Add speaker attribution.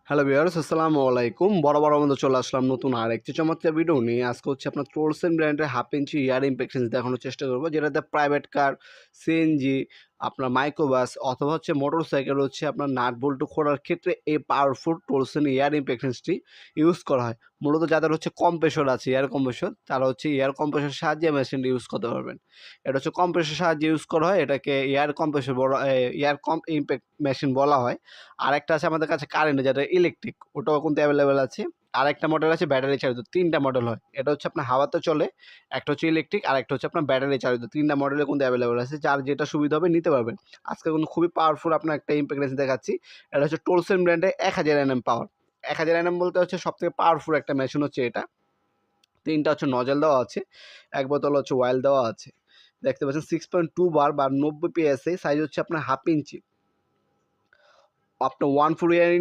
Speaker 1: Hello viewers, আসসালামু আলাইকুম। বরাবরের মতো চলে আসলাম নতুন আরেকটি চমৎকার ভিডিও নিয়ে। আজকে হচ্ছে আপনার টলসেন ব্র্যান্ডের হাফ ইঞ্চি এয়ার ইমপ্রেকশনস দেখানোর চেষ্টা করব, যেটাতে প্রাইভেট কার, সিএনজি, আপনার মাইক্রোবাস অথবা হচ্ছে মোটরসাইকেল হচ্ছে আপনার নাট বল্টু খোলার ক্ষেত্রে এই পাওয়ারফুল টলসেন এয়ার ইমপ্রেকশনসটি ইউজ করা হয়। মূলত যাদের হচ্ছে কম্প্রেসর আছে, এয়ার কম্প্রেসর, তারা হচ্ছে এয়ার কম্প্রেসরের সাহায্যে মেশিনটি ইউজ করতে পারবেন। এটা হচ্ছে কম্প্রেসরের সাহায্যে ইউজ করা হয়, এটাকে এয়ার কম্প্রেসর বলা এয়ার ইমপ্যাক্ট মেশিন বলা হয়। আরেকটা আছে আমাদের কাছে কারেন্ট, যেটা ইলেকট্রিক, ওটাও কিন্তু অ্যাভেলেবেল আছে। আরেকটা মডেল আছে ব্যাটারি চালিত, ৩টা মডেল হয়। এটা হচ্ছে আপনার হাওয়াতে চলে, একটা হচ্ছে ইলেকট্রিক, আরেকটা হচ্ছে আপনার ব্যাটারি চালিত। ৩টা মডেলে কিন্তু অ্যাভেলেবেল আছে, যার যেটা সুবিধা হবে নিতে পারবেন। আজকে কিন্তু খুবই পাওয়ারফুল আপনার একটা ইম্প্রেগনেন্স দেখাচ্ছি। এটা হচ্ছে টলসেন ব্র্যান্ডের 1000 এনএম পাওয়ার। 1000 এনএম বলতে হচ্ছে সবথেকে পাওয়ারফুল একটা মেশিন হচ্ছে এটা। 3টা হচ্ছে নজল দেওয়া আছে, এক বোতল হচ্ছে অয়েল দেওয়া আছে। দেখতে পাচ্ছেন 6.2 বার বা 90 PSI, সাইজ হচ্ছে আপনার হাফ ইঞ্চি। আপনার 1 ফুট এয়ার